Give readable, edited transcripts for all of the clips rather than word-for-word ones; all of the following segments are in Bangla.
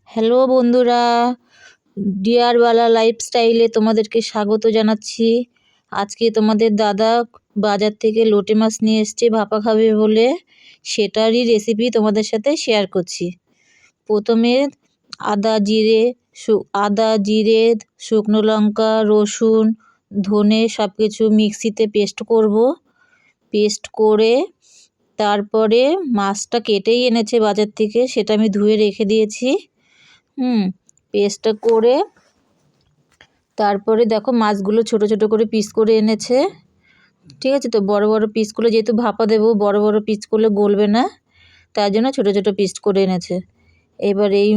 হ্যালো বন্ধুরা, ডিয়ারওয়ালা লাইফস্টাইলে তোমাদেরকে স্বাগত জানাচ্ছি। আজকে তোমাদের দাদা বাজার থেকে লোটে মাছ নিয়ে এসছে ভাপা খাবে বলে, সেটারই রেসিপি তোমাদের সাথে শেয়ার করছি। প্রথমে আদা জিরে শুকনো লঙ্কা রসুন ধনে সব কিছু মিক্সিতে পেস্ট করব। পেস্ট করে তারপরে মাছটা কেটেই এনেছে বাজার থেকে, সেটা আমি ধুয়ে রেখে দিয়েছি। পেস্টটা করে তারপরে দেখো মাছগুলো ছোট ছোট করে পিস করে এনেছে। ঠিক আছে, তো বড় বড় পিসগুলো যেহেতু ভাপা দেবো, বড় বড় পিস করলে গলবে না, তার জন্য ছোট ছোট পিস করে এনেছে। এবার এই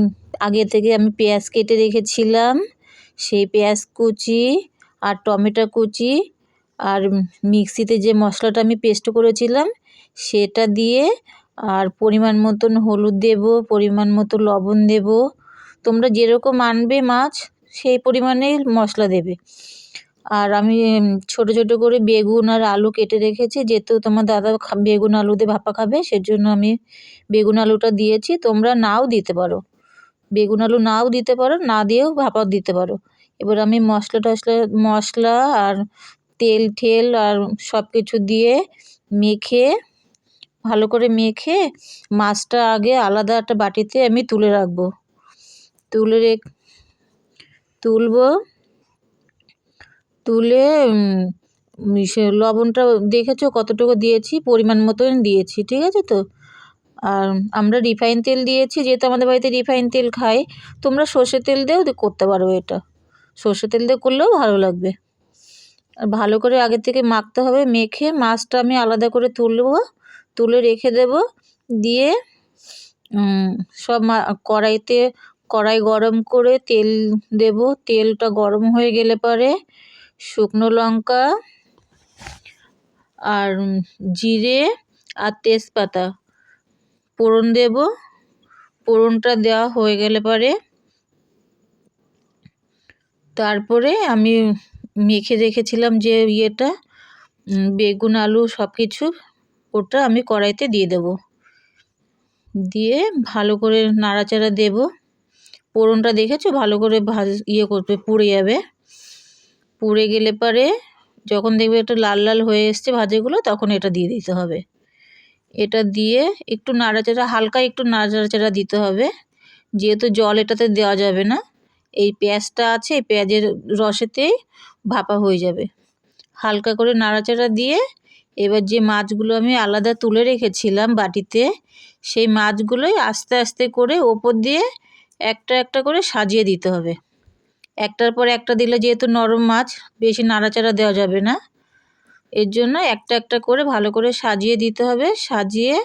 আগে থেকে আমি পেঁয়াজ কেটে রেখেছিলাম, সেই পেঁয়াজ কুচি আর টমেটো কুচি আর মিক্সিতে যে মশলাটা আমি পেস্ট করেছিলাম সেটা দিয়ে, আর পরিমাণ মতন হলুদ দেব, পরিমাণ মতো লবণ দেব। তোমরা যেরকম আনবে মাছ সেই পরিমাণে মশলা দেবে। আর আমি ছোট ছোট করে বেগুন আর আলু কেটে রেখেছি, যেহেতু তোমার দাদা বেগুন আলু দিয়ে ভাপা খাবে, সেজন্য আমি বেগুন আলুটা দিয়েছি। তোমরা নাও দিতে পারো, বেগুন আলু নাও দিতে পারো, না দিয়েও ভাপা দিতে পারো। এবার আমি মশলা আর তেল আর সব কিছু দিয়ে ভালো করে মেখে মাছটা আগে আলাদা একটা বাটিতে আমি তুলে রাখবো। তুলে লবণটা দেখেছো কতটুকু দিয়েছি, পরিমাণ মতন দিয়েছি, ঠিক আছে তো। আর আমরা রিফাইন তেল দিয়েছি, যেহেতু আমাদের বাড়িতে রিফাইন তেল খায়। তোমরা সর্ষের তেল দিয়েও করতে পারো, এটা সর্ষের তেল দিয়ে করলেও ভালো লাগবে। আর ভালো করে আগে থেকে মাখতে হবে, মেখে মাছটা আমি আলাদা করে তুলে রেখে দেব। দিয়ে সব কড়াই গরম করে তেল দেব। তেলটা গরম হয়ে গেলে পরে শুকনো লঙ্কা আর জিরে আর তেজপাতা ফোড়ন দেব। ফোড়নটা দেওয়া হয়ে গেলে পরে তারপরে আমি মেখে রেখেছিলাম যে বেগুন আলু সব কিছু, ওটা আমি কড়াইতে দিয়ে দেব। দিয়ে ভালো করে নাড়াচাড়া দেব। ফোড়নটা দেখেছো ভালো করে করবে, পুড়ে যাবে। পুড়ে গেলে পরে যখন দেখবে একটু লাল লাল হয়ে এসছে ভাজাগুলো, তখন এটা দিয়ে দিতে হবে। এটা দিয়ে একটু হালকা একটু নাড়াচাড়া দিতে হবে, যেহেতু জল এটাতে দেওয়া যাবে না। এই পেঁয়াজটা আছে, এই পেঁয়াজের রসেতেই ভাপা হয়ে যাবে। হালকা করে নাড়াচাড়া দিয়ে এবার যে মাছগুলো আমি আলাদা তুলে রেখেছিলাম বাটিতে, সেই মাছগুলোই আস্তে আস্তে করে ওপর দিয়ে একটা একটা করে সাজিয়ে দিতে হবে। একটার পর একটা দিলে যেহেতু নরম মাছ, বেশি নাড়াচাড়া দেওয়া যাবে না, এর জন্য একটা একটা করে ভালো করে সাজিয়ে দিতে হবে। সাজিয়ে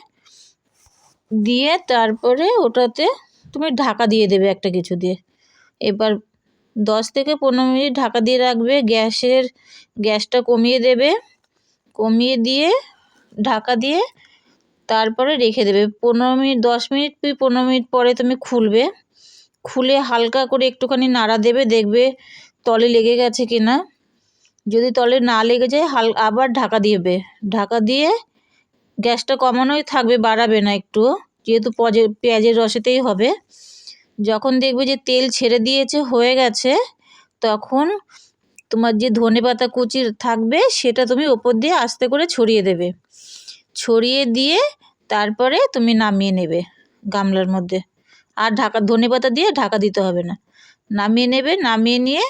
দিয়ে তারপরে ওটাতে তুমি ঢাকা দিয়ে দেবে একটা কিছু দিয়ে। এবার 10 থেকে 15 মিনিট ঢাকা দিয়ে রাখবে। গ্যাসটা কমিয়ে দেবে, কমিয়ে দিয়ে ঢাকা দিয়ে তারপরে রেখে দেবে 15 মিনিট। 10 মিনিট কি 15 মিনিট পরে তুমি খুলে হালকা করে একটুখানি নাড়া দেবে, দেখবে তলে লেগে গেছে কিনা। যদি তলে না লেগে যায় আবার ঢাকা দিয়ে গ্যাসটা কমানোই থাকবে, বাড়াবে না একটু, যেহেতু পেঁয়াজের রসেতেই হবে। যখন দেখবে যে তেল ছেড়ে দিয়েছে, হয়ে গেছে, তখন তোমার যে ধনেপাতা কুচি থাকবে সেটা তুমি ওপর দিয়ে আস্তে করে ছড়িয়ে দেবে। ছড়িয়ে দিয়ে তারপরে তুমি নামিয়ে নেবে গামলার মধ্যে। আর ধনেপাতা দিয়ে ঢাকা দিতে হবে না, নামিয়ে নেবে। নামিয়ে নিয়ে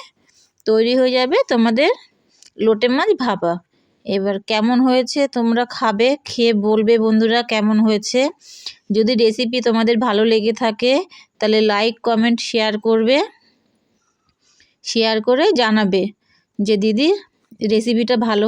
তৈরি হয়ে যাবে তোমাদের লোটে মাছ ভাপা। এবার কেমন হয়েছে তোমরা খাবে, খেয়ে বলবে বন্ধুরা কেমন হয়েছে। যদি রেসিপি তোমাদের ভালো লেগে থাকে তাহলে লাইক কমেন্ট শেয়ার করে জানাবে যে দিদি রেসিপিটা ভালো